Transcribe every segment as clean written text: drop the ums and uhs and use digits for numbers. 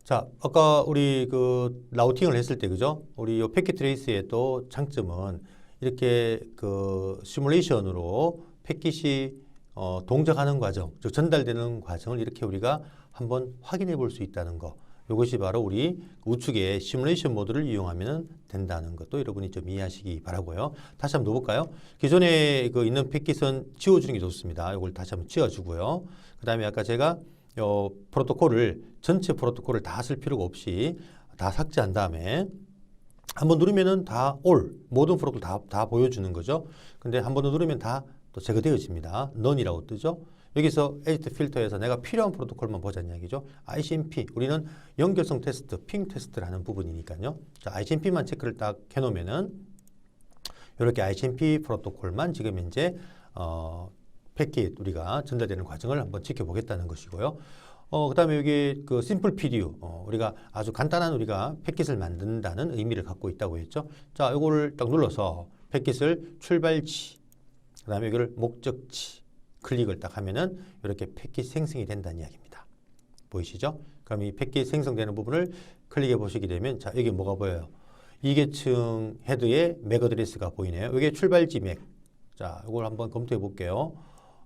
자, 아까 우리 그 라우팅을 했을 때 그죠? 우리 요 패킷 트레이스의 또 장점은 이렇게 그 시뮬레이션으로 패킷이 동작하는 과정, 즉 전달되는 과정을 이렇게 우리가 한번 확인해 볼 수 있다는 거. 이것이 바로 우리 우측의 시뮬레이션 모드를 이용하면 된다는 것도 여러분이 좀 이해하시기 바라고요. 다시 한번 넣어볼까요? 기존에 그 있는 패킷은 지워주는 게 좋습니다. 이걸 다시 한번 지워주고요. 그 다음에 아까 제가 요 프로토콜을 전체 프로토콜을 다 쓸 필요가 없이 다 삭제한 다음에 한번 누르면은 다 모든 프로토콜 다 보여주는 거죠. 근데 한번 누르면 다 또 제거되어집니다. none이라고 뜨죠. 여기서 에디트 필터에서 내가 필요한 프로토콜만 보자는 이야기죠. ICMP 우리는 연결성 테스트, 핑 테스트라는 부분이니까요. 자, ICMP만 체크를 딱 해놓으면은 이렇게 ICMP 프로토콜만 지금 이제 패킷 우리가 전달되는 과정을 한번 지켜보겠다는 것이고요. 그 다음에 여기 그 심플 PDU 우리가 아주 간단한 우리가 패킷을 만든다는 의미를 갖고 있다고 했죠. 자, 이거를 딱 눌러서 패킷을 출발지, 그 다음에 여기를 목적지 클릭을 딱 하면은 이렇게 패킷 생성이 된다는 이야기입니다. 보이시죠? 그럼 이 패킷 생성되는 부분을 클릭해 보시게 되면 자, 여기 뭐가 보여요? 2계층 헤드의 맥 어드레스가 보이네요. 이게 출발지 맥. 자, 이걸 한번 검토해 볼게요.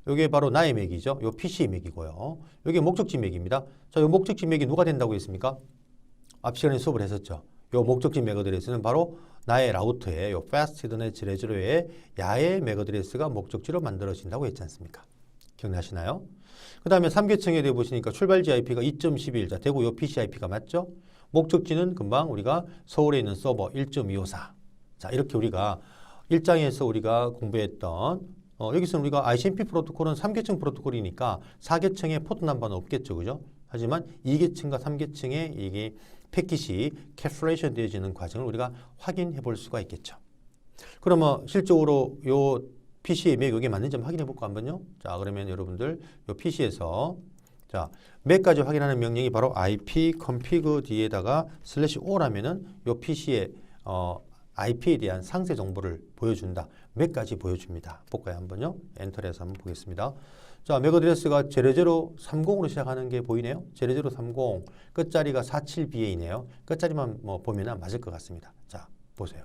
이게 바로 나의 맥이죠. 요 PC 맥이고요. 이게 목적지 맥입니다. 자, 요 목적지 맥이 누가 된다고 했습니까? 앞 시간에 수업을 했었죠. 요 목적지 맥 어드레스는 바로 나의 라우터의 요 fast ethernet 제로의 야의 맥 어드레스가 목적지로 만들어진다고 했지 않습니까? 기억나시나요? 그 다음에 3계층에 대해 보시니까 출발지 IP가 2.11. 자, 대구 요 PC IP가 맞죠? 목적지는 금방 우리가 서울에 있는 서버 1.254. 자, 이렇게 우리가 1장에서 우리가 공부했던 여기서는 우리가 ICMP 프로토콜은 3계층 프로토콜이니까 4계층에 포트 넘버는 없겠죠. 그죠? 하지만 2계층과 3계층에 이게 패킷이 캡슐레이션 되어지는 과정을 우리가 확인해 볼 수가 있겠죠. 그러면 실적으로 요 PC의 맥 여기 맞는지 한번 확인해 볼까 한번요. 자, 그러면 여러분들 요 PC에서 자, 맥까지 확인하는 명령이 바로 ipconfig 뒤에다가 /o라면은 요 PC의 IP에 대한 상세 정보를 보여준다. 맥까지 보여줍니다. 볼까요? 한번요. 엔터를 해서 한번 보겠습니다. 자, 맥 어드레스가 0030으로 시작하는 게 보이네요. 0030 끝자리가 47BA네요. 끝자리만 뭐 보면 맞을 것 같습니다. 자, 보세요.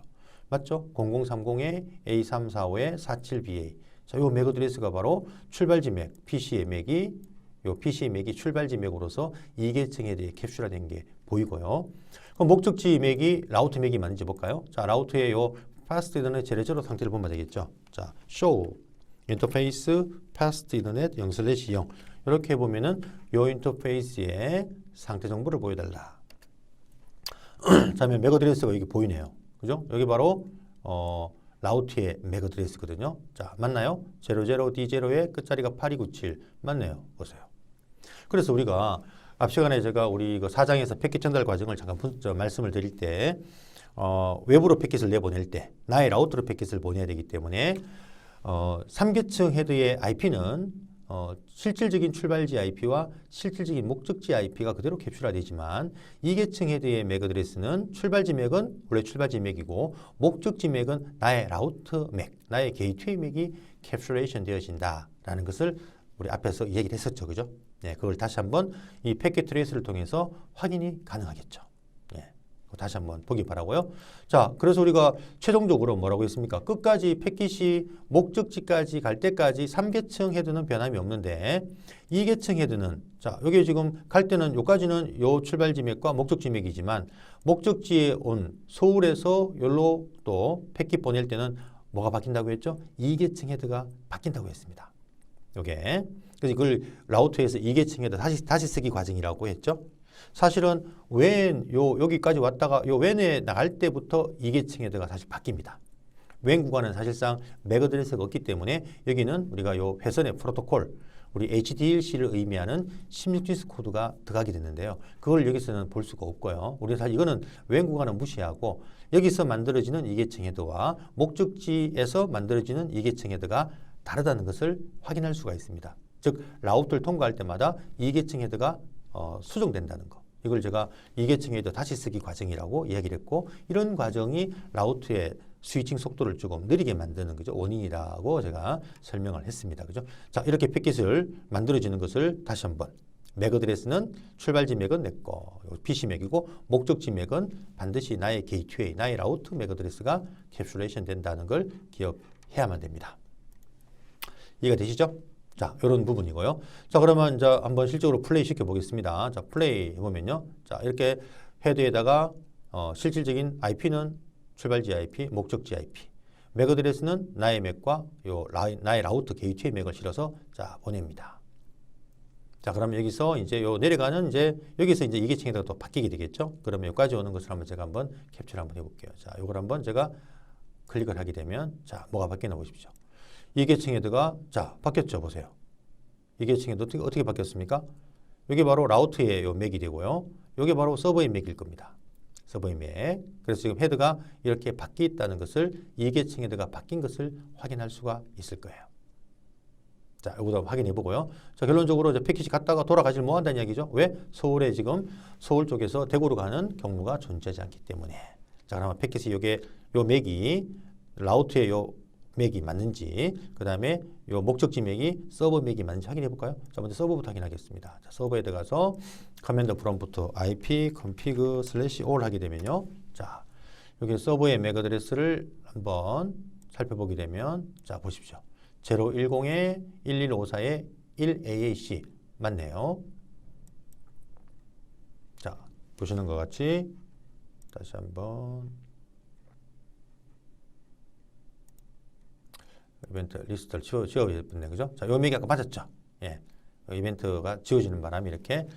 맞죠? 0030에 A345에 47BA. 자, 요 맥 어드레스가 바로 출발지 맥, PC의 맥이 요 PC의 맥이 출발지 맥으로서 2계층에 대해 캡슐화된 게 보이고요. 그럼 목적지 맥이 라우터 맥이 맞는지 볼까요? 자, 라우터의 요 fast ethernet 제로 상태를 보면 되겠죠. 자, show 인터페이스 fast ethernet 0/0 이렇게 보면은 요 인터페이스의 상태 정보를 보여달라. 자, 그러면 맥 어드레스가 여기 보이네요. 그죠? 여기 바로 라우트의 맥 어드레스거든요. 자, 맞나요? 00D0의 끝자리가 8297 맞네요. 보세요. 그래서 우리가 앞 시간에 제가 우리 그 4장에서 패킷 전달 과정을 잠깐 말씀을 드릴 때 외부로 패킷을 내보낼 때 나의 라우터로 패킷을 보내야 되기 때문에 3계층 헤드의 IP는 실질적인 출발지 IP와 실질적인 목적지 IP가 그대로 캡슐화되지만 2계층 헤드의 맥 어드레스는 출발지 맥은 원래 출발지 맥이고 목적지 맥은 나의 라우터 맥, 나의 게이트웨이 맥이 캡슐레이션 되어진다라는 것을 우리 앞에서 얘기를 했었죠. 그죠? 네, 그걸 다시 한번 이 패킷 트레이스를 통해서 확인이 가능하겠죠. 네, 다시 한번 보기 바라고요. 자, 그래서 우리가 최종적으로 뭐라고 했습니까? 끝까지 패킷이 목적지까지 갈 때까지 3계층 헤드는 변함이 없는데 2계층 헤드는 자, 여기 지금 갈 때는 요까지는 요 출발지 맥과 목적지 맥이지만 목적지에 온 서울에서 여기로 또 패킷 보낼 때는 뭐가 바뀐다고 했죠? 2계층 헤드가 바뀐다고 했습니다. 요게 그래서 이걸 라우터에서 2계층 헤드 다시 쓰기 과정이라고 했죠. 사실은 여기까지 왔다가 요 웬에 나갈 때부터 2계층 헤드가 사실 바뀝니다. 웬 구간은 사실상 맥 어드레스가 없기 때문에 여기는 우리가 요 회선의 프로토콜 우리 HDLC를 의미하는 16GS 코드가 들어가게 됐는데요. 그걸 여기서는 볼 수가 없고요. 우리는 사실 이거는 웬 구간은 무시하고 여기서 만들어지는 2계층 헤드와 목적지에서 만들어지는 2계층 헤드가 다르다는 것을 확인할 수가 있습니다. 즉 라우터를 통과할 때마다 2계층 헤드가 수정된다는 거. 이걸 제가 2계층 헤드 다시 쓰기 과정이라고 이야기를 했고 이런 과정이 라우터의 스위칭 속도를 조금 느리게 만드는 거죠. 원인이라고 제가 설명을 했습니다. 그죠? 자, 이렇게 패킷을 만들어지는 것을 다시 한번 맥 어드레스는 출발지 맥은 내 거, PC 맥이고 목적지 맥은 반드시 나의 게이트웨이, 나의 라우트 맥 어드레스가 캡슐레이션 된다는 걸 기억해야만 됩니다. 이해가 되시죠? 자, 이런 부분이고요. 자, 그러면 이제 한번 실적으로 플레이 시켜 보겠습니다. 자, 플레이 해보면요. 자, 이렇게 헤드에다가 실질적인 IP는 출발지 IP, 목적지 IP. 맥 어드레스는 나의 맥과 나의 라우트 게이트웨이 맥을 실어서 자, 보냅니다. 자, 그럼 여기서 이제 내려가는 여기서 이제 이계층 헤더가 또 바뀌게 되겠죠? 그러면 여기까지 오는 것을 한번 제가 한번 캡처를 한번 해볼게요. 자, 요걸 한번 제가 클릭을 하게 되면 자, 뭐가 바뀌나 보십시오. 이계층 헤더가 자, 바뀌었죠? 보세요. 이계층 헤더 어떻게 바뀌었습니까? 이게 바로 라우트의 요 맥이 되고요. 이게 바로 서버의 맥일 겁니다. 서버의 맥. 그래서 지금 헤드가 이렇게 바뀌었다는 것을 이계층 헤더가 바뀐 것을 확인할 수가 있을 거예요. 자, 이거도 확인해 보고요. 자, 결론적으로 이제 패키지 갔다가 돌아가질 못한다는 이야기죠. 왜? 서울에 지금 서울 쪽에서 대구로 가는 경로가 존재하지 않기 때문에. 자, 그러면 패키지 요 맥이 라우트의 요 맥이 맞는지, 그 다음에 요 목적지 맥이 서버 맥이 맞는지 확인해 볼까요? 자, 먼저 서버부터 확인하겠습니다. 자, 서버에 들어가서 커맨드 프롬프트 IP config /all 하게 되면요. 자, 여기 서버의 맥 어드레스를 한번 살펴보게 되면 자, 보십시오. 010-1154에 1AAC 맞네요. 자, 보시는 것 같이 다시 한번 이벤트 리스트를 지워야겠네, 그죠? 자, 요 맥이 아까 맞았죠? 예, 이벤트가 지워지는 바람에 이렇게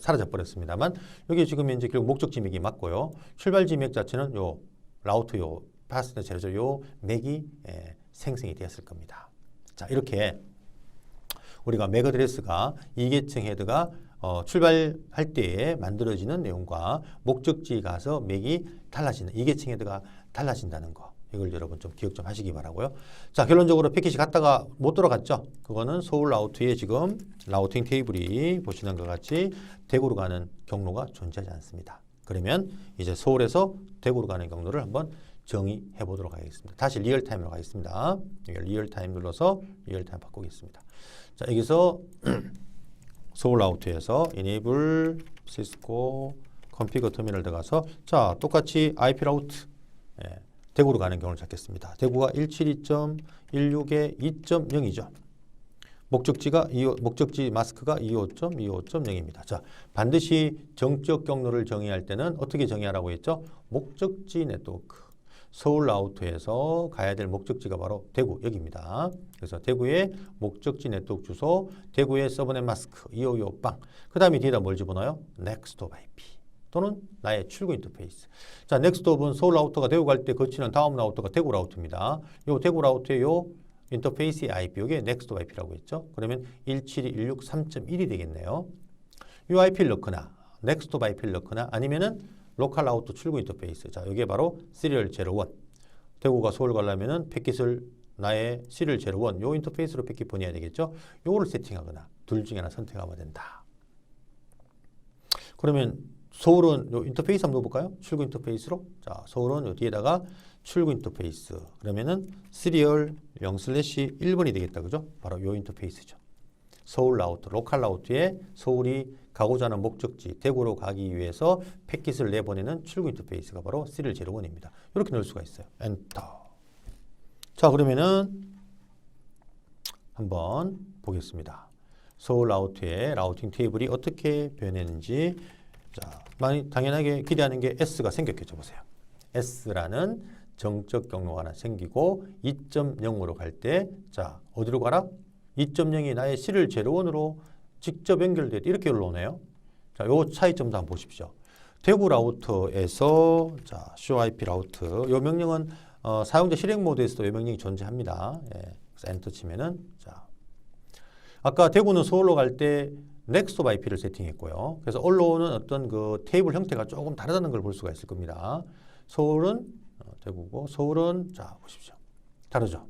사라져 버렸습니다만 여기 지금 이제 결국 목적지 맥이 맞고요. 출발지 맥 자체는 요 라우트 요 파스트 제로 요 맥이 생성이 되었을 겁니다. 자, 이렇게 우리가 맥 어드레스가 이계층 헤드가 출발할 때에 만들어지는 내용과 목적지 가서 맥이 달라지는 이계층 헤드가 달라진다는 거. 이걸 여러분 좀 기억 좀 하시기 바라고요. 자, 결론적으로 패키지 갔다가 못 돌아갔죠. 그거는 서울 라우트에 지금 라우팅 테이블이 보시는 것 같이 대구로 가는 경로가 존재하지 않습니다. 그러면 이제 서울에서 대구로 가는 경로를 한번 정의해 보도록 하겠습니다. 다시 리얼타임으로 가겠습니다. 리얼타임 눌러서 리얼타임 바꾸겠습니다. 자, 여기서 서울 라우트에서 enable cisco config 터미널 들어가서 자, 똑같이 IP 라우트 대구로 가는 경우를 찾겠습니다. 대구가 172.16에 2.0이죠. 목적지 마스크가 25.25.0입니다. 자, 반드시 정적 경로를 정의할 때는 어떻게 정의하라고 했죠? 목적지 네트워크. 서울 라우트에서 가야 될 목적지가 바로 대구 여기입니다. 그래서 대구의 목적지 네트워크 주소, 대구의 서버넷 마스크 2525빵. 그 다음에 뒤에다 뭘 집어넣어요? 넥스트 오브 IP 또는 나의 출구 인터페이스. 자, 넥스트 오브는 서울 라우터가 대구 갈 때 거치는 다음 라우터가 대구 라우트입니다. 요 대구 라우트의 요 인터페이스의 IP, 이게 넥스트 IP라고 했죠. 그러면 172.163.1이 되겠네요. 이 IP를 넣거나 넥스트 IP를 넣거나 아니면은 로컬 라우터 출구 인터페이스. 자, 이게 바로 시리얼 01. 대구가 서울 가려면은 패킷을 나의 시리얼 01, 요 인터페이스로 패킷 보내야 되겠죠. 요거를 세팅하거나 둘 중에 하나 선택하면 된다. 그러면 서울은 요 인터페이스 한번 넣어볼까요? 출구 인터페이스로. 자, 서울은 요 뒤에다가 출구 인터페이스. 그러면은 시리얼 0/1번이 되겠다. 그죠? 바로 요 인터페이스죠. 서울 라우트, 로컬 라우트에 서울이 가고자 하는 목적지 대구로 가기 위해서 패킷을 내보내는 출구 인터페이스가 바로 시리얼 01입니다. 이렇게 넣을 수가 있어요. 엔터. 자, 그러면은 한번 보겠습니다. 서울 라우트의 라우팅 테이블이 어떻게 변했는지. 자, 당연하게 기대하는 게 S가 생겼겠죠. 보세요. S라는 정적 경로가 하나 생기고 2.0으로 갈 때 자, 어디로 가라? 2.0이 나의 시리얼 01으로 직접 연결돼 이렇게 올라오네요. 자, 요 차이점도 한번 보십시오. 대구 라우터에서 자, show IP 라우트 요 명령은 사용자 실행 모드에서도 이 명령이 존재합니다. 예, 그래서 엔터 치면은 자, 아까 대구는 서울로 갈 때 넥스트 오브 IP를 세팅했고요. 그래서 올라오는 어떤 그 테이블 형태가 조금 다르다는 걸 볼 수가 있을 겁니다. 서울은 대구고 서울은 자, 보십시오. 다르죠.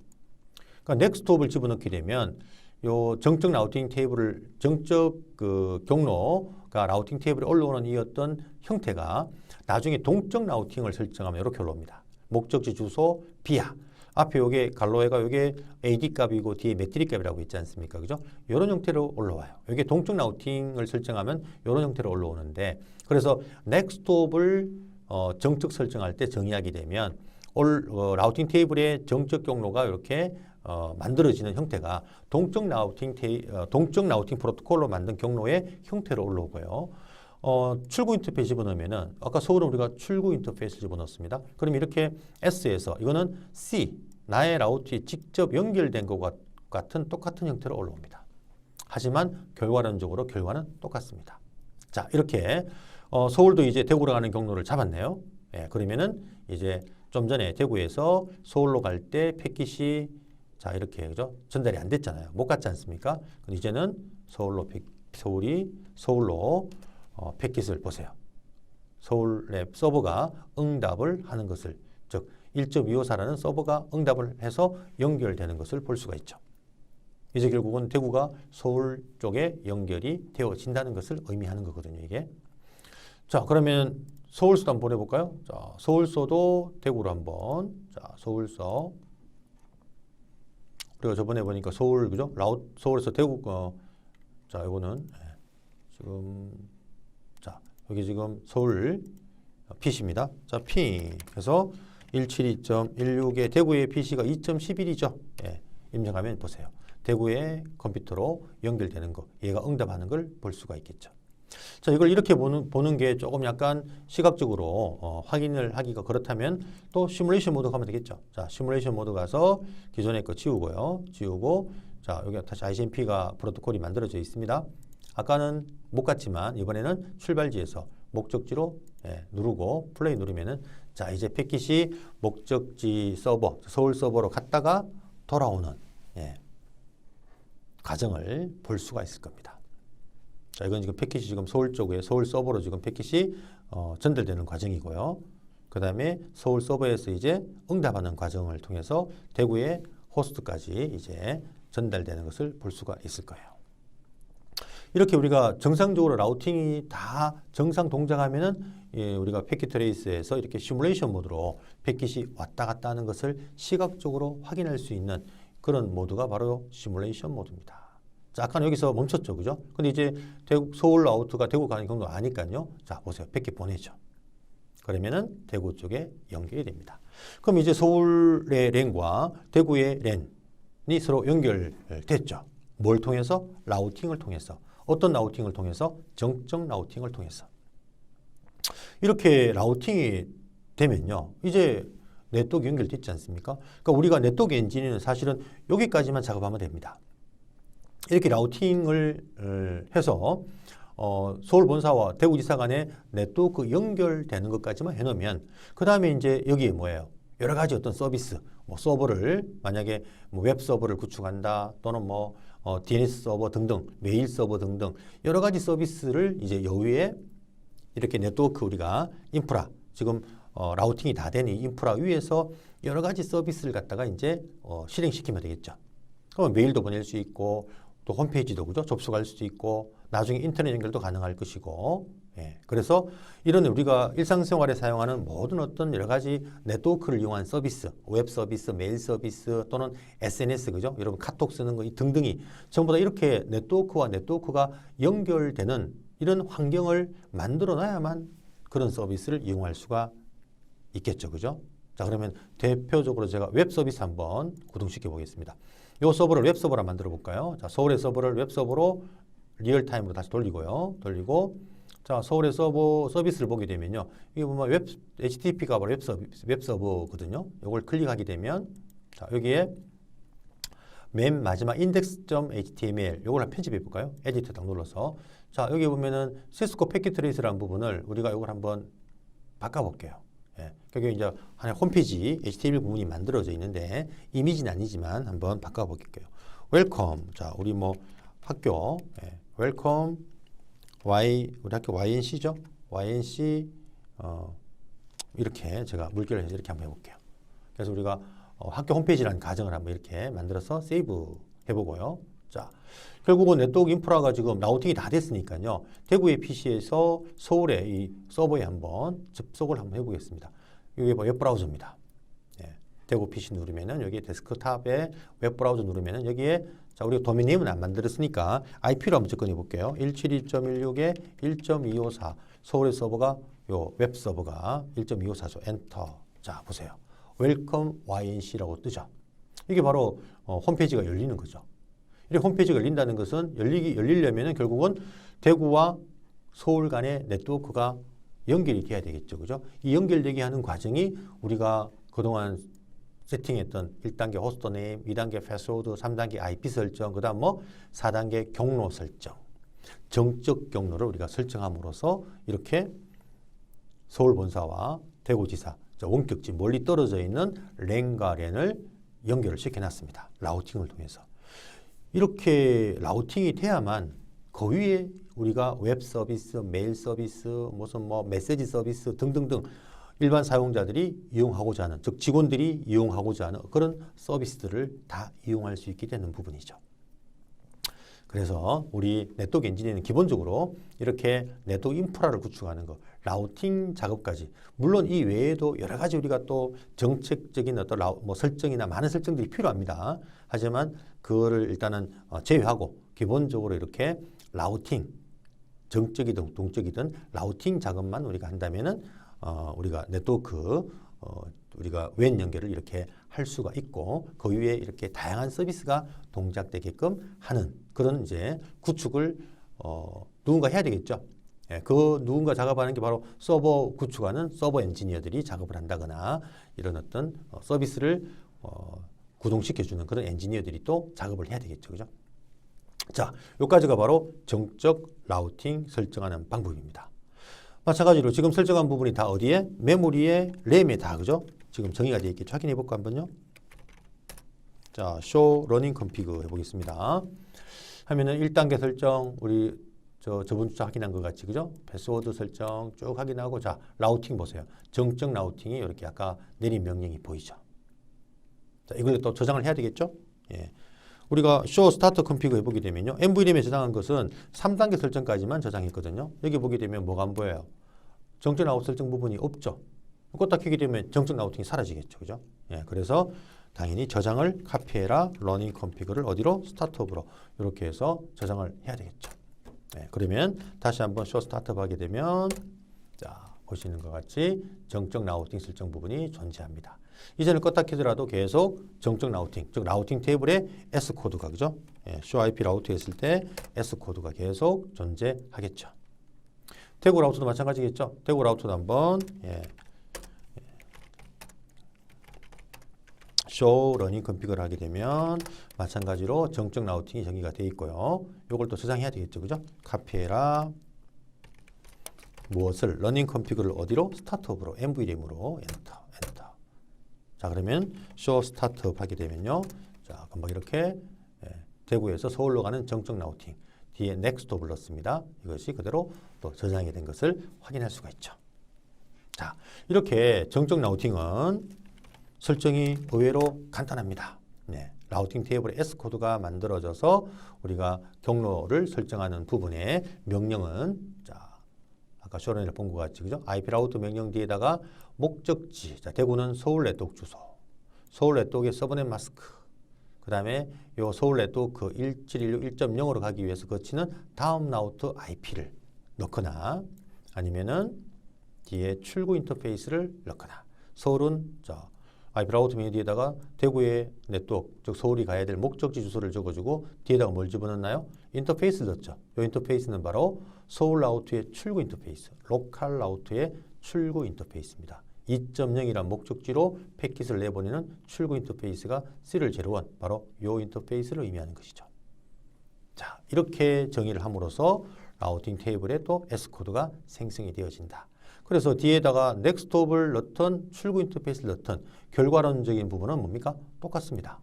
그러니까 넥스트 오브를 집어넣게 되면 요 정적 라우팅 테이블을 정적 그 경로가 라우팅 테이블에 올라오는 이 어떤 형태가 나중에 동적 라우팅을 설정하면 이렇게 올라옵니다. 목적지 주소 비야. 앞에 요게 갈로에가 요게 AD 값이고 뒤에 매트릭 값이라고 있지 않습니까? 그죠? 이런 형태로 올라와요. 이게 동적 라우팅을 설정하면 이런 형태로 올라오는데 그래서 넥스트옵을 정적 설정할 때 정의하게 되면 라우팅 테이블의 정적 경로가 이렇게 만들어지는 형태가 동적 라우팅 프로토콜로 만든 경로의 형태로 올라오고요. 출구 인터페이스 집어넣으면은 아까 서울은 우리가 출구 인터페이스 집어넣습니다. 그럼 이렇게 S에서 이거는 C 나의 라우트에 직접 연결된 것과 같은 똑같은 형태로 올라옵니다. 하지만 결과론적으로 결과는 똑같습니다. 자 이렇게 서울도 이제 대구로 가는 경로를 잡았네요. 예, 그러면은 이제 좀 전에 대구에서 서울로 갈 때 패킷이 자 이렇게 그죠 전달이 안 됐잖아요. 못 갔지 않습니까? 근데 이제는 서울로 패킷을 보세요. 서울의 서버가 응답을 하는 것을 즉 1.254라는 서버가 응답을 해서 연결되는 것을 볼 수가 있죠. 이제 결국은 대구가 서울 쪽에 연결이 되어진다는 것을 의미하는 거거든요. 이게. 자 그러면 서울서도 한번 보내볼까요? 자 서울서도 대구로 한번 자 서울서 우리가 저번에 보니까 서울 그죠? 서울에서 대구 자 이거는 지금 자 여기 지금 서울 PC입니다. 자 P 그래서 172.16의 대구의 PC가 2.11이죠. 예, 입력하면 보세요. 대구의 컴퓨터로 연결되는 거 얘가 응답하는 걸 볼 수가 있겠죠. 자 이걸 이렇게 보는 게 조금 약간 시각적으로 확인을 하기가 그렇다면 또 시뮬레이션 모드 가면 되겠죠. 자 시뮬레이션 모드 가서 기존의 거 지우고요. 지우고 자 여기 다시 ICMP가 프로토콜이 만들어져 있습니다. 아까는 못 갔지만 이번에는 출발지에서 목적지로 누르고 플레이 누르면은 자 이제 패킷이 목적지 서버 서울 서버로 갔다가 돌아오는 과정을 볼 수가 있을 겁니다. 자 이건 지금 패킷이 지금 서울 쪽에 서울 서버로 지금 패킷이 전달되는 과정이고요. 그 다음에 서울 서버에서 이제 응답하는 과정을 통해서 대구의 호스트까지 이제 전달되는 것을 볼 수가 있을 거예요. 이렇게 우리가 정상적으로 라우팅이 다 정상 동작하면은 우리가 패킷 트레이스에서 이렇게 시뮬레이션 모드로 패킷이 왔다 갔다 하는 것을 시각적으로 확인할 수 있는 그런 모드가 바로 시뮬레이션 모드입니다. 자, 아까는 여기서 멈췄죠, 그죠? 근데 이제 서울 라우트가 대구 가는 경로 아니까요. 자, 보세요. 패킷 보내죠. 그러면은 대구 쪽에 연결이 됩니다. 그럼 이제 서울의 랜과 대구의 랜이 서로 연결됐죠. 뭘 통해서? 라우팅을 통해서. 어떤 라우팅을 통해서? 정적 라우팅을 통해서. 이렇게 라우팅이 되면요. 이제 네트워크 연결됐지 않습니까? 그러니까 우리가 네트워크 엔진은 사실은 여기까지만 작업하면 됩니다. 이렇게 라우팅을 해서 서울 본사와 대구지사 간에 네트워크 연결되는 것까지만 해놓으면 그 다음에 이제 여기에 뭐예요? 여러 가지 어떤 서비스, 뭐 서버를 만약에 뭐 웹 서버를 구축한다 또는 뭐 DNS 서버 등등, 메일 서버 등등 여러 가지 서비스를 이제 여기에 이렇게 네트워크 우리가 인프라 지금 라우팅이 다 된 이 인프라 위에서 여러 가지 서비스를 갖다가 이제 실행시키면 되겠죠. 그러면 메일도 보낼 수 있고 또 홈페이지도 그죠? 접속할 수도 있고 나중에 인터넷 연결도 가능할 것이고 그래서 이런 우리가 일상생활에 사용하는 모든 어떤 여러 가지 네트워크를 이용한 서비스, 웹 서비스, 메일 서비스 또는 SNS 그죠? 여러분 카톡 쓰는 거 등등이 전부 다 이렇게 네트워크와 네트워크가 연결되는 이런 환경을 만들어 놔야만 그런 서비스를 이용할 수가 있겠죠. 그죠? 자, 그러면 대표적으로 제가 웹 서비스 한번 구동시켜 보겠습니다. 이 서버를 웹 서버로 만들어 볼까요? 자, 서울의 서버를 웹 서버로 리얼타임으로 다시 돌리고요. 자, 서울의 서버 서비스를 보게 되면요. 이게 보면 웹 HTTP가 바로 웹 서버거든요. 이걸 클릭하게 되면 자, 여기에 맨 마지막 index.html 요걸 한번 편집해 볼까요? 에디터 딱 눌러서 자, 여기 보면은 시스코 패킷 트레이스라는 부분을 우리가 이걸 한번 바꿔 볼게요. 여기 이제 하나의 홈페이지 HTML 부분이 만들어져 있는데 이미지는 아니지만 한번 바꿔 볼게요. 웰컴. 자, 우리 뭐 학교 웰컴 우리 학교 YNC죠? YNC 이렇게 제가 물결을 해서 이렇게 한번 해볼게요. 그래서 우리가 학교 홈페이지라는 가정을 한번 이렇게 만들어서 세이브 해보고요. 자, 결국은 네트워크 인프라가 지금 라우팅이 다 됐으니까요. 대구의 PC에서 서울의 이 서버에 한번 접속을 한번 해보겠습니다. 이게 웹브라우저입니다. 대구 PC 누르면은 여기 데스크탑에 웹브라우저 누르면은 여기에 자, 우리가 도메인 네임은 안 만들었으니까 IP로 한번 접근해 볼게요. 172.16에 1.254 서울의 서버가 요 웹 서버가 1.254죠. 엔터. 자, 보세요. 웰컴 YNC라고 뜨죠. 이게 바로 홈페이지가 열리는 거죠. 이렇게 홈페이지가 열린다는 것은 열리려면은 결국은 대구와 서울 간의 네트워크가 연결이 돼야 되겠죠. 그죠? 이 연결되게 하는 과정이 우리가 그동안 세팅했던 1단계 호스트 네임, 2단계 패스워드, 3단계 IP 설정, 그 다음 4단계 경로 설정. 정적 경로를 우리가 설정함으로써 이렇게 서울 본사와 대구지사, 원격지 멀리 떨어져 있는 랜과 랜을 연결을 시켜놨습니다. 라우팅을 통해서. 이렇게 라우팅이 돼야만 그 위에 우리가 웹 서비스, 메일 서비스, 무슨 메시지 서비스 등등등 일반 사용자들이 이용하고자 하는, 즉 직원들이 이용하고자 하는 그런 서비스들을 다 이용할 수 있게 되는 부분이죠. 그래서 우리 네트워크 엔지니어는 기본적으로 이렇게 네트워크 인프라를 구축하는 거, 라우팅 작업까지, 물론 이 외에도 여러 가지 우리가 또 정책적인 어떤 설정이나 많은 설정들이 필요합니다. 하지만 그거를 일단은 제외하고 기본적으로 이렇게 라우팅, 정적이든 동적이든 라우팅 작업만 우리가 한다면은 우리가 네트워크 우리가 웬 연결을 이렇게 할 수가 있고 그 위에 이렇게 다양한 서비스가 동작되게끔 하는 그런 이제 구축을 누군가 해야 되겠죠. 예, 그 누군가 작업하는 게 바로 서버 구축하는 서버 엔지니어들이 작업을 한다거나 이런 어떤 서비스를 구동시켜주는 그런 엔지니어들이 또 작업을 해야 되겠죠. 그죠? 자, 여기까지가 바로 정적 라우팅 설정하는 방법입니다. 마찬가지로 지금 설정한 부분이 다 어디에? 메모리에, 램에 다, 그죠? 지금 정의가 되어 있겠죠? 확인해 볼까 한번요. 자, show running config 해보겠습니다. 하면은 1단계 설정, 우리 저번 주에 확인한 것 같이, 그죠? 패스워드 설정 쭉 확인하고, 자, 라우팅 보세요. 정적 라우팅이 이렇게 아까 내린 명령이 보이죠? 자, 이걸 또 저장을 해야 되겠죠? 예. 우리가 show start config 해보게 되면요. NVM에 저장한 것은 3단계 설정까지만 저장했거든요. 여기 보게 되면 뭐가 안 보여요? 정적 라우팅 설정 부분이 없죠. 껐다 켜게 되면 정적 라우팅이 사라지겠죠. 그죠? 예, 그래서 당연히 저장을 카피해라 러닝 컨피그를 어디로? 스타트업으로 이렇게 해서 저장을 해야 되겠죠. 예, 그러면 다시 한번 show startup 하게 되면 자, 보시는 것 같이 정적 라우팅 설정 부분이 존재합니다. 이제는 껐다 켜더라도 계속 정적 라우팅, 즉 라우팅 테이블에 S코드가, 그죠? 예, show IP 라우트 했을 때 S코드가 계속 존재하겠죠. 대구 라우트도 마찬가지겠죠? 대구 라우트도 한번 show running config을 하게 되면 마찬가지로 정적 라우팅이 정의가 되어 있고요. 이걸 또 저장해야 되겠죠. 그죠? 카피해라 무엇을? 러닝 컨피그를 어디로? 스타트업으로, NVM으로 엔터. 자, 그러면 show startup 하게 되면요. 자, 금방 이렇게 대구에서 서울로 가는 정적 라우팅 뒤에 next도 불렀습니다. 이것이 그대로 또 저장이 된 것을 확인할 수가 있죠. 자, 이렇게 정적 라우팅은 설정이 의외로 간단합니다. 네, 라우팅 테이블에 S코드가 만들어져서 우리가 경로를 설정하는 부분에 명령은 자, 아까 쇼런을 본 것 같이, 그죠? IP 라우트 명령 뒤에다가 목적지, 자, 대구는 서울 네트워크 주소, 서울 네트워크의 서버넷 마스크, 그 다음에 요 서울 네트워크 1716.1.0으로 가기 위해서 거치는 다음 라우트 IP를 넣거나 아니면은 뒤에 출구 인터페이스를 넣거나 서울은 자, IP 라우트 메뉴 뒤에다가 대구의 네트워크, 즉 서울이 가야 될 목적지 주소를 적어주고 뒤에다가 뭘 집어넣나요? 인터페이스를 넣었죠. 이 인터페이스는 바로 서울 라우트의 출구 인터페이스, 로컬 라우트의 출구 인터페이스입니다. 2.0이란 목적지로 패킷을 내보내는 출구 인터페이스가 serial01, 바로 이 인터페이스를 의미하는 것이죠. 자, 이렇게 정의를 함으로써 라우팅 테이블에 또 S코드가 생성이 되어진다. 그래서 뒤에다가 넥스트업을 넣던 출구 인터페이스를 넣던 결과론적인 부분은 뭡니까? 똑같습니다.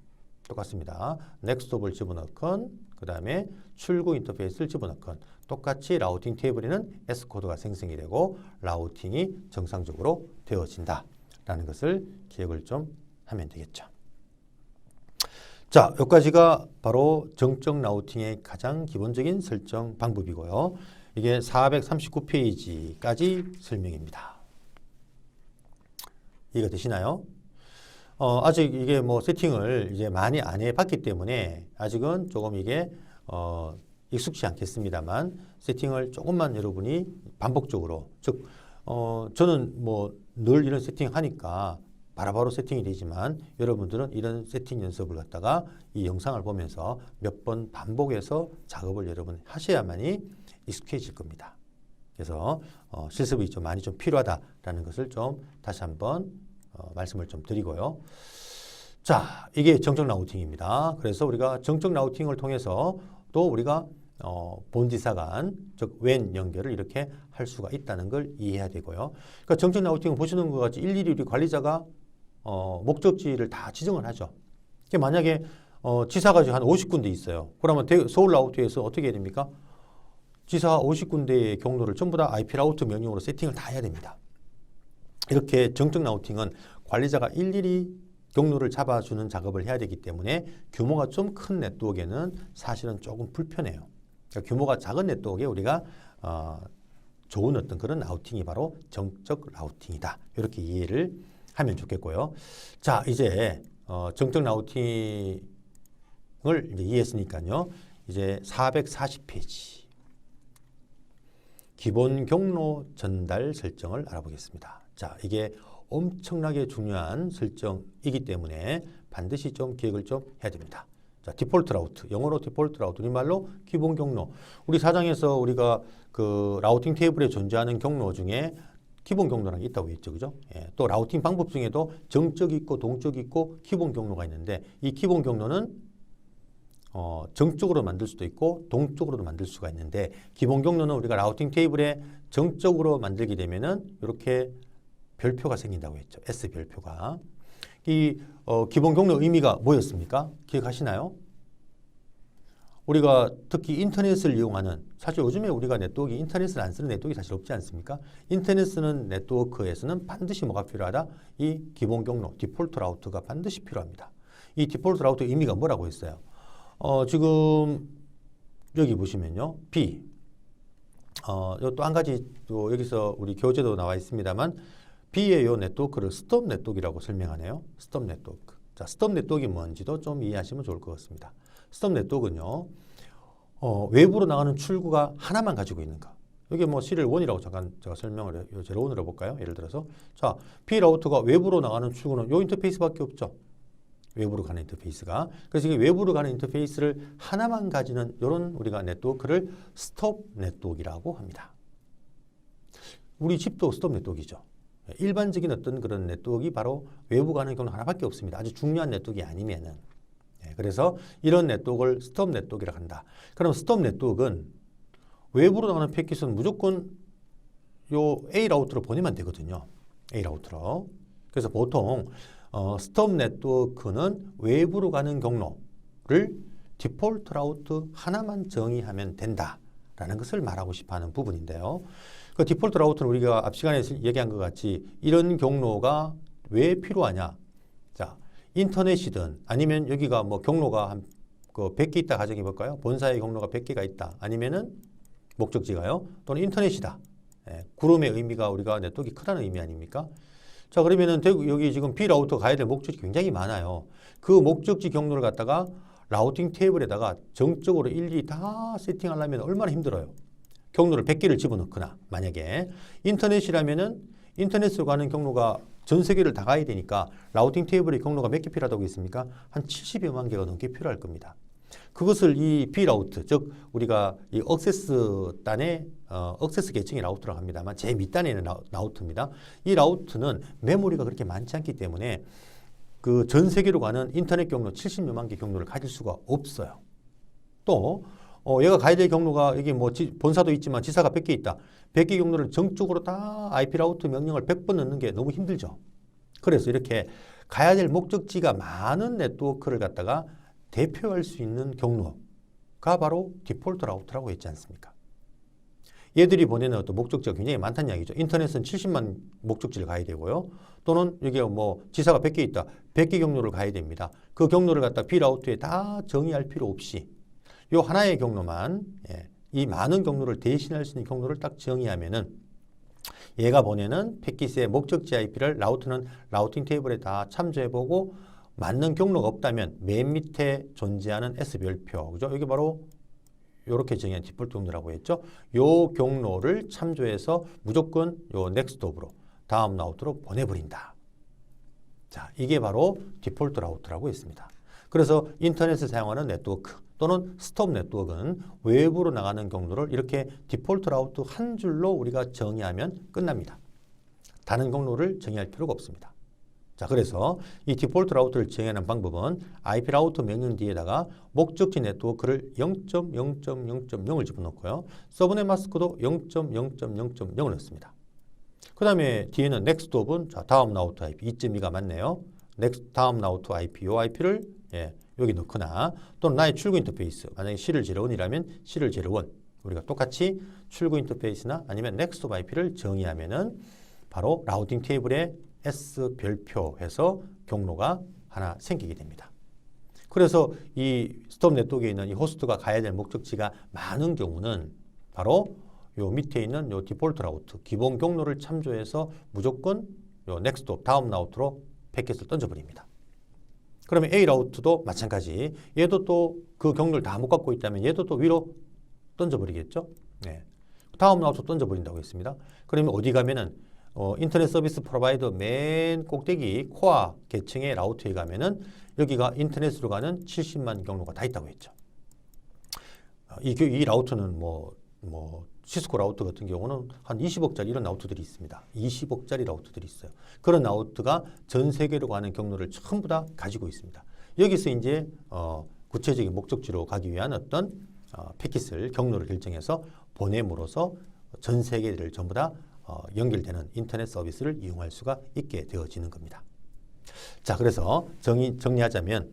넥스트업을 집어넣건 그 다음에 출구 인터페이스를 집어넣건 똑같이 라우팅 테이블에는 S코드가 생성이 되고 라우팅이 정상적으로 되어진다 라는 것을 기억을 좀 하면 되겠죠. 자, 여기까지가 바로 정적 라우팅의 가장 기본적인 설정 방법이고요. 이게 439페이지까지 설명입니다. 이해가 되시나요? 아직 이게 뭐 세팅을 이제 많이 안 해봤기 때문에 아직은 조금 이게 익숙치 않겠습니다만 세팅을 조금만 여러분이 반복적으로 즉 저는 뭐 늘 이런 세팅 하니까 바로바로 세팅이 되지만 여러분들은 이런 세팅 연습을 갖다가 이 영상을 보면서 몇 번 반복해서 작업을 여러분 하셔야만이 익숙해질 겁니다. 그래서 실습이 좀 많이 좀 필요하다라는 것을 좀 다시 한번 말씀을 좀 드리고요. 자, 이게 정적 라우팅입니다. 그래서 우리가 정적 라우팅을 통해서 또 우리가 본지사 간, 즉 웬 연결을 이렇게 할 수가 있다는 걸 이해해야 되고요. 그러니까 정적 라우팅을 보시는 것 같이 일일이 우리 관리자가 목적지를 다 지정을 하죠. 만약에 지사가 한 50군데 있어요. 그러면 서울 라우트에서 어떻게 해야 됩니까? 지사 50군데의 경로를 전부 다 IP 라우트 명령으로 세팅을 다 해야 됩니다. 이렇게 정적 라우팅은 관리자가 일일이 경로를 잡아주는 작업을 해야 되기 때문에 규모가 좀 큰 네트워크에는 사실은 조금 불편해요. 그러니까 규모가 작은 네트워크에 우리가 좋은 어떤 그런 라우팅이 바로 정적 라우팅이다. 이렇게 이해를 하면 좋겠고요. 자, 이제 정적 라우팅을 이제 이해했으니까요. 이제 440페이지 기본 경로 전달 설정을 알아보겠습니다. 자, 이게 엄청나게 중요한 설정이기 때문에 반드시 좀 기억을 좀 해야 됩니다. 자, 디폴트 라우트, 영어로 디폴트 라우트, 우리말로 기본 경로. 우리 사장에서 우리가 그 라우팅 테이블에 존재하는 경로 중에 기본 경로라는 게 있다고 했죠, 그죠? 예, 또 라우팅 방법 중에도 정적이 있고 동적이 있고 기본 경로가 있는데 이 기본 경로는 정적으로 만들 수도 있고 동적으로도 만들 수가 있는데 기본 경로는 우리가 라우팅 테이블에 정적으로 만들게 되면은 이렇게 별표가 생긴다고 했죠. S 별표가. 이 기본 경로 의미가 뭐였습니까? 기억하시나요? 우리가 특히 인터넷을 이용하는 사실 요즘에 우리가 네트워크 인터넷을 안 쓰는 네트워크가 사실 없지 않습니까? 인터넷 쓰는 네트워크에서는 반드시 뭐가 필요하다? 이 기본 경로, 디폴트 라우트가 반드시 필요합니다. 이 디폴트 라우트 의미가 뭐라고 했어요? 지금 여기 보시면요. B. 또 한 가지 또 여기서 우리 교재도 나와 있습니다만 B의 요 네트워크를 스톱 네트워크라고 설명하네요. 스톱 네트워크. 자, 스톱 네트워크가 뭔지도 좀 이해하시면 좋을 것 같습니다. 스톱 네트워크는요. 외부로 나가는 출구가 하나만 가지고 있는 거. 여기 뭐 C를 1이라고 잠깐 제가 설명을 제로 1으로 해볼까요? 예를 들어서 자, P 라우터가 외부로 나가는 출구는 요 인터페이스밖에 없죠. 외부로 가는 인터페이스가. 그래서 이게 외부로 가는 인터페이스를 하나만 가지는 이런 우리가 네트워크를 스톱 네트워크라고 합니다. 우리 집도 스톱 네트워크이죠. 일반적인 어떤 그런 네트워크가 바로 외부 가는 경우 하나밖에 없습니다. 아주 중요한 네트워크가 아니면은. 그래서 이런 네트워크를 스톱 네트워크라고 한다. 그럼 스톱 네트워크는 외부로 나가는 패킷은 무조건 요 A 라우트로 보내면 되거든요. A 라우트로. 그래서 보통 스톱 네트워크는 외부로 가는 경로를 디폴트 라우트 하나만 정의하면 된다라는 것을 말하고 싶어하는 부분인데요. 그 디폴트 라우트는 우리가 앞 시간에 얘기한 것 같이 이런 경로가 왜 필요하냐? 자, 인터넷이든 아니면 여기가 뭐 경로가 한 100개 있다 가정해 볼까요? 본사의 경로가 100개가 있다. 아니면은 목적지가요. 또는 인터넷이다. 구름의 의미가 우리가 네트워크가 크다는 의미 아닙니까? 자, 그러면은 여기 지금 B 라우터 가야 될 목적지 굉장히 많아요. 그 목적지 경로를 갖다가 라우팅 테이블에다가 정적으로 일일이 다 세팅하려면 얼마나 힘들어요. 경로를 100개를 집어넣거나 만약에 인터넷이라면은 인터넷으로 가는 경로가 전 세계를 다 가야 되니까 라우팅 테이블의 경로가 몇 개 필요하다고 했습니까? 한 70여만 개가 넘게 필요할 겁니다. 그것을 이 B 라우트, 즉 우리가 이 억세스 단의 억세스 계층의 라우트라고 합니다만 제일 밑단에 있는 라우트입니다. 이 라우트는 메모리가 그렇게 많지 않기 때문에 그 전 세계로 가는 인터넷 경로 70여만 개 경로를 가질 수가 없어요. 또 얘가 가야 될 경로가 여기 뭐 본사도 있지만 지사가 100개 있다. 100개 경로를 정적으로 다 IP 라우트 명령을 100번 넣는 게 너무 힘들죠. 그래서 이렇게 가야 될 목적지가 많은 네트워크를 갖다가 대표할 수 있는 경로가 바로 디폴트 라우트라고 했지 않습니까? 얘들이 보내는 어떤 목적지가 굉장히 많다는 이야기죠. 인터넷은 70만 목적지를 가야 되고요. 또는 여기 뭐 지사가 100개 있다. 100개 경로를 가야 됩니다. 그 경로를 갖다 B 라우트에 다 정의할 필요 없이 요 하나의 경로만 이 많은 경로를 대신할 수 있는 경로를 딱 정의하면은 얘가 보내는 패킷의 목적지 IP를 라우터는 라우팅 테이블에 다 참조해보고 맞는 경로가 없다면 맨 밑에 존재하는 S별표, 그죠? 이게 바로 이렇게 정의한 디폴트 경로라고 했죠. 요 경로를 참조해서 무조건 요 넥스트업으로 다음 라우터로 보내버린다. 자, 이게 바로 디폴트 라우터라고 했습니다. 그래서 인터넷을 사용하는 네트워크 또는 스톱 네트워크는 외부로 나가는 경로를 이렇게 디폴트 라우터 한 줄로 우리가 정의하면 끝납니다. 다른 경로를 정의할 필요가 없습니다. 자, 그래서 이 디폴트 라우터를 정의하는 방법은 IP 라우터 명령 뒤에다가 목적지 네트워크를 0.0.0.0을 집어넣고요. 서브넷 마스크도 0.0.0.0을 넣습니다. 그 다음에 뒤에는 넥스트업은 자, 다음 라우터 IP 2.2가 맞네요. 다음 라우터 IP, 요 IP를 여기 넣거나 또는 나의 출구 인터페이스, 만약에 C를 01이라면 C를 01 우리가 똑같이 출구 인터페이스나 아니면 넥스트업 IP를 정의하면은 바로 라우팅 테이블에 S 별표해서 경로가 하나 생기게 됩니다. 그래서 이 스톱 네트워크에 있는 이 호스트가 가야 될 목적지가 많은 경우는 바로 요 밑에 있는 요 디폴트 라우트 기본 경로를 참조해서 무조건 요 넥스트업 다음 라우트로 패킷을 던져버립니다. 그러면 A 라우트도 마찬가지. 얘도 또 그 경로를 다 못 갖고 있다면 얘도 또 위로 던져버리겠죠. 네. 다음 라우트 던져버린다고 했습니다. 그러면 어디 가면은 인터넷 서비스 프로바이더 맨 꼭대기 코어 계층의 라우터에 가면은 여기가 인터넷으로 가는 70만 경로가 다 있다고 했죠. 이 라우터는 시스코 라우터 같은 경우는 한 20억짜리 이런 라우터들이 있습니다. 20억짜리 라우터들이 있어요. 그런 라우터가 전 세계로 가는 경로를 전부 다 가지고 있습니다. 여기서 이제 구체적인 목적지로 가기 위한 어떤 패킷을 경로를 결정해서 보냄으로써 전 세계를 전부 다 연결되는 인터넷 서비스를 이용할 수가 있게 되어지는 겁니다. 자, 그래서 정리하자면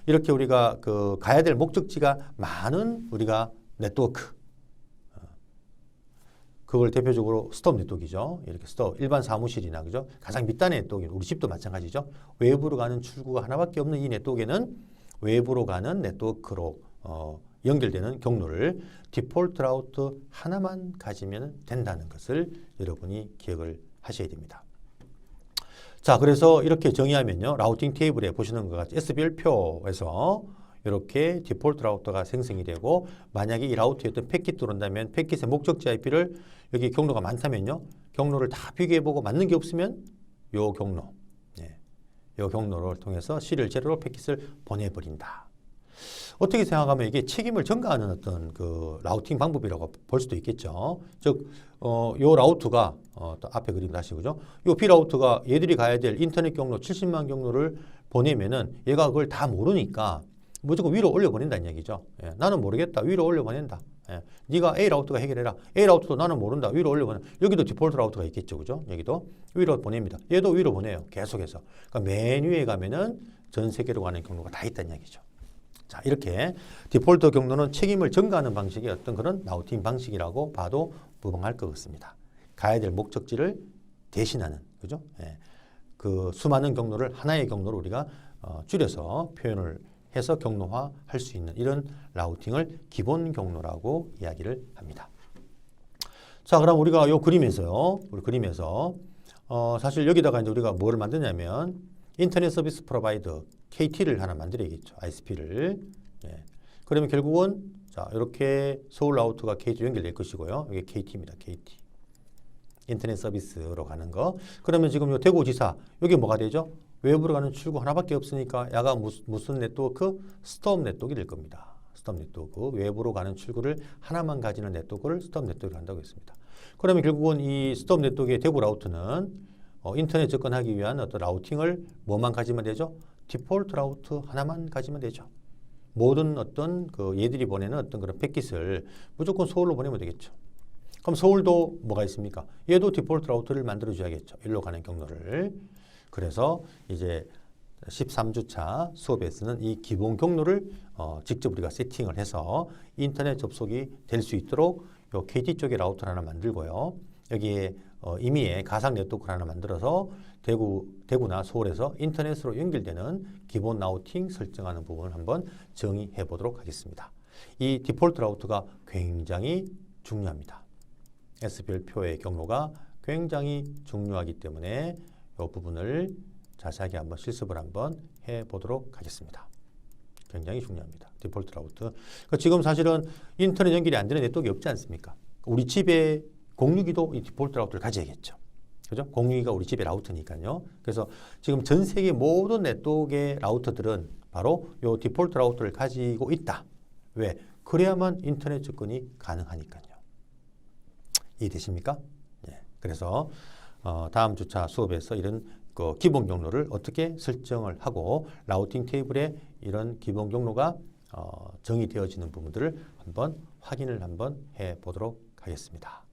이렇게 우리가 가야 될 목적지가 많은 우리가 네트워크, 그걸 대표적으로 스톱 네트워크이죠. 이렇게 스톱 일반 사무실이나 그죠? 가장 밑단의 네트워크, 우리 집도 마찬가지죠. 외부로 가는 출구가 하나밖에 없는 이 네트워크에는 외부로 가는 네트워크로 연결되는 경로를 디폴트 라우터 하나만 가지면 된다는 것을 여러분이 기억을 하셔야 됩니다. 자, 그래서 이렇게 정의하면요. 라우팅 테이블에 보시는 것 같이 S별표에서 이렇게 디폴트 라우터가 생성이 되고 만약에 이 라우터에 어떤 패킷 들어온다면 패킷의 목적지 IP를 여기 경로가 많다면요. 경로를 다 비교해보고 맞는 게 없으면 요 경로, 요 경로를 통해서 C를 제로로 패킷을 보내버린다. 어떻게 생각하면 이게 책임을 전가하는 어떤 그 라우팅 방법이라고 볼 수도 있겠죠. 즉, 요 라우트가, 또 앞에 그림 다시 그죠? 요 B 라우트가 얘들이 가야 될 인터넷 경로 70만 경로를 보내면은 얘가 그걸 다 모르니까 무조건 위로 올려보낸다는 얘기죠. 나는 모르겠다. 위로 올려보낸다. 네가 A 라우트가 해결해라. A 라우트도 나는 모른다. 위로 올려보내. 여기도 디폴트 라우트가 있겠죠. 그죠? 여기도 위로 보냅니다. 얘도 위로 보내요. 계속해서. 그러니까 맨 위에 가면은 전 세계로 가는 경로가 다 있다는 얘기죠. 자, 이렇게 디폴트 경로는 책임을 전가하는 방식의 어떤 그런 라우팅 방식이라고 봐도 무방할 것 같습니다. 가야 될 목적지를 대신하는, 그죠? 그 수많은 경로를 하나의 경로로 우리가 줄여서 표현을 해서 경로화할 수 있는 이런 라우팅을 기본 경로라고 이야기를 합니다. 자, 그럼 우리가 이 그림에서요, 사실 여기다가 이제 우리가 뭐를 만드냐면 인터넷 서비스 프로바이더 KT를 하나 만들어야겠죠. ISP를. 그러면 결국은 자, 이렇게 서울 라우터가 KT로 연결될 것이고요. 이게 KT입니다. KT. 인터넷 서비스로 가는 거. 그러면 지금 요 대구지사 여기 뭐가 되죠? 외부로 가는 출구 하나밖에 없으니까 야가 무슨 네트워크? 스톱 네트워크가 될 겁니다. 스톱 네트워크. 외부로 가는 출구를 하나만 가지는 네트워크를 스톱 네트워크로 한다고 했습니다. 그러면 결국은 이 스톱 네트워크의 대구 라우터는 인터넷 접근하기 위한 어떤 라우팅을 뭐만 가지면 되죠? 디폴트 라우트 하나만 가지면 되죠. 모든 어떤 얘들이 보내는 어떤 그런 패킷을 무조건 서울로 보내면 되겠죠. 그럼 서울도 뭐가 있습니까? 얘도 디폴트 라우터를 만들어 줘야겠죠. 일로 가는 경로를. 그래서 이제 13주차 수업에서는 이 기본 경로를 직접 우리가 세팅을 해서 인터넷 접속이 될 수 있도록 요 KT 쪽에 라우터를 하나 만들고요. 여기에 임의의 가상 네트워크를 하나 만들어서 대구나 서울에서 인터넷으로 연결되는 기본 라우팅 설정하는 부분을 한번 정의해 보도록 하겠습니다. 이 디폴트 라우터가 굉장히 중요합니다. SBL표의 경로가 굉장히 중요하기 때문에 이 부분을 자세하게 한번 실습을 한번 해보도록 하겠습니다. 굉장히 중요합니다. 디폴트 라우트. 그러니까 지금 사실은 인터넷 연결이 안 되는 네트워크가 없지 않습니까? 우리 집에 공유기도 이 디폴트 라우트를 가져야겠죠. 그죠? 공유기가 우리 집의 라우터니까요. 그래서 지금 전 세계 모든 네트워크의 라우터들은 바로 이 디폴트 라우터를 가지고 있다. 왜? 그래야만 인터넷 접근이 가능하니까요. 이해되십니까? 예. 그래서 다음 주차 수업에서 이런 그 기본 경로를 어떻게 설정을 하고 라우팅 테이블에 이런 기본 경로가 정의되어지는 부분들을 한번 확인을 한번 해 보도록 하겠습니다.